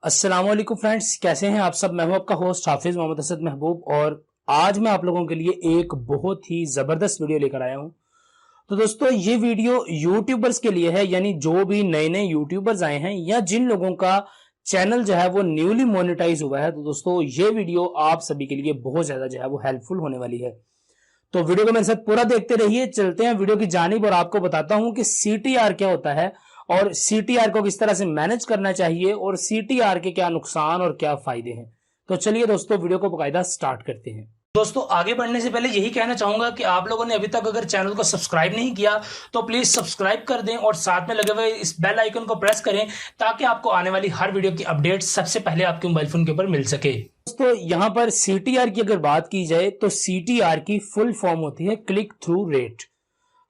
अस्सलाम वालेकुम फ्रेंड्स, कैसे हैं आप सब। मैं हूं आपका होस्ट हाफिज मोहम्मद असद महबूब और आज मैं आप लोगों के लिए एक बहुत ही ज़बरदस्त वीडियो लेकर आया हूं। तो दोस्तों ये वीडियो यूट्यूबर्स के लिए है, यानी जो भी नए नए यूट्यूबर्स आए हैं या जिन लोगों का चैनल जो है वो न्यूली मोनेटाइज हुआ है। तो दोस्तों ये वीडियो आप सभी के लिए बहुत ज़्यादा जो है वो हेल्पफुल होने वाली है। तो वीडियो को मेरे साथ पूरा देखते रहिए। चलते हैं वीडियो की जानिब और आपको बताता हूं कि सीटीआर क्या होता है और सीटीआर को किस तरह से मैनेज करना चाहिए और सीटीआर के क्या नुकसान और क्या फायदे हैं। तो चलिए दोस्तों वीडियो को बाकायदा स्टार्ट करते हैं। दोस्तों आगे बढ़ने से पहले यही कहना चाहूंगा कि आप लोगों ने अभी तक अगर चैनल को सब्सक्राइब नहीं किया तो प्लीज सब्सक्राइब कर दें और साथ में लगे हुए इस बेल आइकन को प्रेस करें ताकि आपको आने वाली हर वीडियो की अपडेट सबसे पहले आपके मोबाइल फोन के ऊपर मिल सके। दोस्तों यहां पर सीटीआर की अगर बात की जाए तो सीटीआर की फुल फॉर्म होती है क्लिक थ्रू रेट।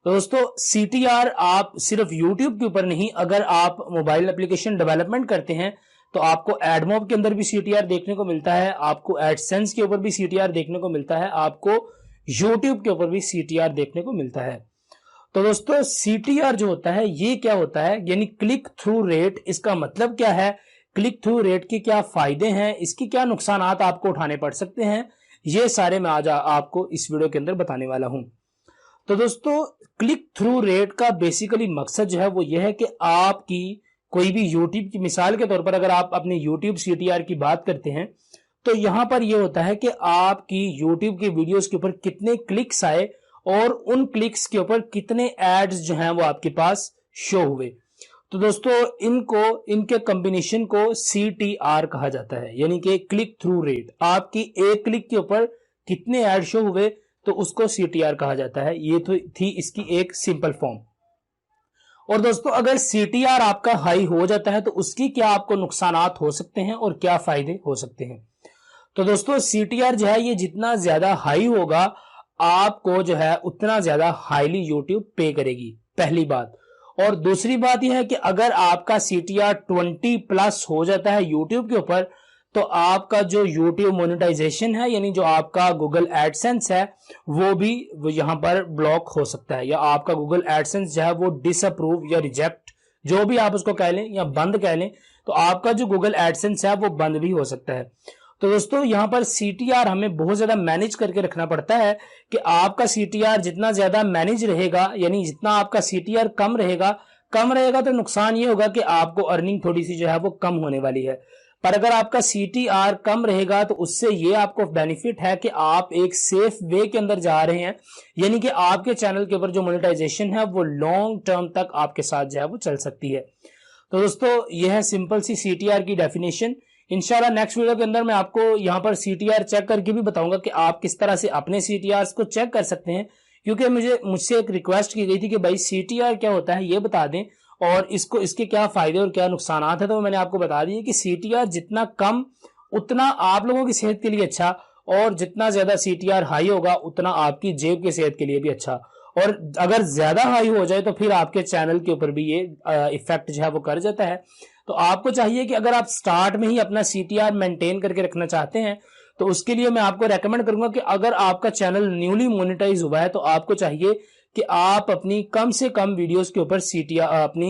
तो दोस्तों सीटीआर आप सिर्फ यूट्यूब के ऊपर नहीं, अगर आप मोबाइल एप्लीकेशन डेवलपमेंट करते हैं तो आपको एडमोब के अंदर भी सीटीआर देखने को मिलता है, आपको एडसेंस के ऊपर भी सीटीआर देखने को मिलता है, आपको यूट्यूब के ऊपर भी सीटीआर देखने को मिलता है। तो दोस्तों सीटीआर जो होता है ये क्या होता है, यानी क्लिक थ्रू रेट। इसका मतलब क्या है, क्लिक थ्रू रेट के क्या फायदे हैं, इसके क्या नुकसान आपको उठाने पड़ सकते हैं, ये सारे मैं आज आपको इस वीडियो के अंदर बताने वाला हूं। तो दोस्तों क्लिक थ्रू रेट का बेसिकली मकसद जो है वो ये है कि आपकी कोई भी यूट्यूब की मिसाल के तौर पर अगर आप अपने यूट्यूब सीटीआर की बात करते हैं तो यहां पर ये होता है कि आपकी यूट्यूब की वीडियोस के ऊपर कितने क्लिक्स आए और उन क्लिक्स के ऊपर कितने एड्स जो हैं वो आपके पास शो हुए। तो दोस्तों इनके कॉम्बिनेशन को सीटीआर कहा जाता है, यानी कि क्लिक थ्रू रेट। आपकी एक क्लिक के ऊपर कितने एड शो हुए तो उसको सीटीआर कहा जाता है। ये तो थी इसकी एक सिंपल फॉर्म। और दोस्तों अगर सीटीआर आपका हाई हो जाता है तो उसकी क्या आपको नुकसानात हो सकते हैं और क्या फायदे हो सकते हैं। तो दोस्तों सीटीआर जो है ये जितना ज्यादा हाई होगा आपको जो है उतना ज्यादा हाईली यूट्यूब पे करेगी, पहली बात। और दूसरी बात यह है कि अगर आपका सीटीआर 20+ हो जाता है यूट्यूब के ऊपर तो आपका जो यूट्यूब मोनेटाइजेशन है, यानी जो आपका गूगल एडसेंस है वो यहां पर ब्लॉक हो सकता है, या आपका गूगल एडसेंस जो है वो डिसअप्रूव या रिजेक्ट जो भी आप उसको कह लें या बंद कह लें, तो आपका जो गूगल एडसेंस है वो बंद भी हो सकता है। तो दोस्तों यहां पर सीटीआर हमें बहुत ज्यादा मैनेज करके रखना पड़ता है कि आपका सीटीआर जितना ज्यादा मैनेज रहेगा, यानी जितना आपका सीटीआर कम रहेगा तो नुकसान ये होगा कि आपको अर्निंग थोड़ी सी जो है वो कम होने वाली है। पर अगर आपका सीटीआर कम रहेगा तो उससे ये आपको बेनिफिट है कि आप एक सेफ वे के अंदर जा रहे हैं, यानी कि आपके चैनल के ऊपर जो मोनेटाइजेशन है वो लॉन्ग टर्म तक आपके साथ जो है वो चल सकती है। तो दोस्तों यह है सिंपल सी सीटीआर की डेफिनेशन। इंशाल्लाह नेक्स्ट वीडियो के अंदर मैं आपको यहां पर सीटीआर चेक करके भी बताऊंगा कि आप किस तरह से अपने सीटीआर को चेक कर सकते हैं, क्योंकि मुझसे एक रिक्वेस्ट की गई थी कि भाई सीटीआर क्या होता है ये बता दें और इसके क्या फायदे और क्या नुकसान है। तो मैंने आपको बता दिया कि सीटीआर जितना कम उतना आप लोगों की सेहत के लिए अच्छा, और जितना ज्यादा सीटीआर हाई होगा उतना आपकी जेब की सेहत के लिए भी अच्छा। और अगर ज्यादा हाई हो जाए तो फिर आपके चैनल के ऊपर भी ये इफेक्ट जो है वो कर जाता है। तो आपको चाहिए कि अगर आप स्टार्ट में ही अपना सीटीआर मेंटेन करके रखना चाहते हैं तो उसके लिए मैं आपको रेकमेंड करूंगा कि अगर आपका चैनल न्यूली मोनेटाइज हुआ है तो आपको चाहिए कि आप अपनी कम से कम वीडियोस के ऊपर सीटीआर अपनी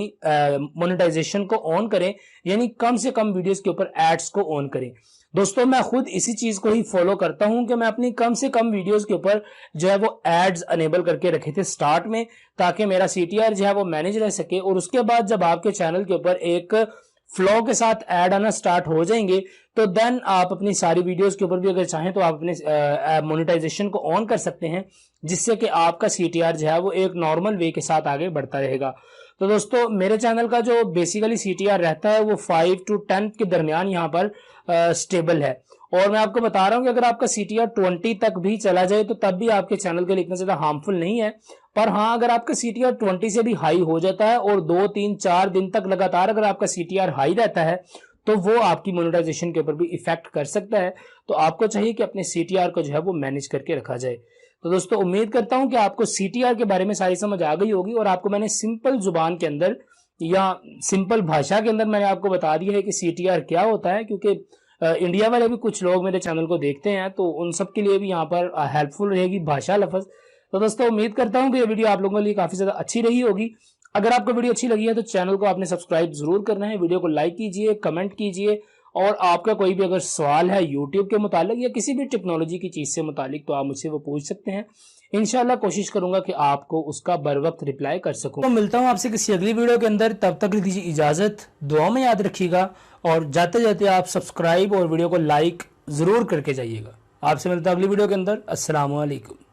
मोनेटाइजेशन को ऑन करें, यानी कम से कम वीडियोस के ऊपर एड्स को ऑन करें। दोस्तों मैं खुद इसी चीज को ही फॉलो करता हूं कि मैं अपनी कम से कम वीडियोस के ऊपर जो है वो एड्स अनेबल करके रखे थे स्टार्ट में, ताकि मेरा सीटीआर जो है वो मैनेज रह सके। और उसके बाद जब आपके चैनल के ऊपर एक फ्लो के साथ ऐड आना स्टार्ट हो जाएंगे तो देन आप अपनी सारी वीडियोस के ऊपर भी अगर चाहें तो आप अपने मोनेटाइजेशन को ऑन कर सकते हैं, जिससे कि आपका सीटीआर जो है वो एक नॉर्मल वे के साथ आगे बढ़ता रहेगा। तो दोस्तों मेरे चैनल का जो बेसिकली सीटीआर रहता है वो 5 to 10 के दरमियान यहाँ पर स्टेबल है। और मैं आपको बता रहा हूं कि अगर आपका सीटीआर 20 तक भी चला जाए तो तब भी आपके चैनल के लिए इतना ज्यादा हार्मफुल नहीं है। पर हाँ अगर आपका सीटीआर 20 से भी हाई हो जाता है और 2 3 4 दिन तक लगातार अगर आपका सीटीआर हाई रहता है तो वो आपकी मोनेटाइजेशन के ऊपर भी इफेक्ट कर सकता है। तो आपको चाहिए कि अपने सीटीआर को जो है वो मैनेज करके रखा जाए। तो दोस्तों उम्मीद करता हूं कि आपको सीटीआर के बारे में सारी समझ आ गई होगी और आपको मैंने सिंपल जुबान के अंदर या सिंपल भाषा के अंदर मैंने आपको बता दिया है कि सीटीआर क्या होता है, क्योंकि इंडिया वाले भी कुछ लोग मेरे चैनल को देखते हैं तो उन सब के लिए भी यहाँ पर हेल्पफुल रहेगी भाषा लफ्ज। तो दोस्तों उम्मीद करता हूँ कि ये वीडियो आप लोगों के लिए काफी ज्यादा अच्छी रही होगी। अगर आपको वीडियो अच्छी लगी है तो चैनल को आपने सब्सक्राइब जरूर करना है, वीडियो को लाइक कीजिए, कमेंट कीजिए और आपका कोई भी अगर सवाल है यूट्यूब के मुतालिक या किसी भी टेक्नोलॉजी की चीज़ से मुतालिक तो आप मुझसे वो पूछ सकते हैं। इंशाल्लाह कोशिश करूंगा कि आपको उसका बर वक्त रिप्लाई कर सकूं। तो मिलता हूं आपसे किसी अगली वीडियो के अंदर, तब तक दीजिए इजाज़त, दुआ में याद रखिएगा और जाते जाते आप सब्सक्राइब और वीडियो को लाइक ज़रूर करके जाइएगा। आपसे मिलता है अगली वीडियो के अंदर। अस्सलाम वालेकुम।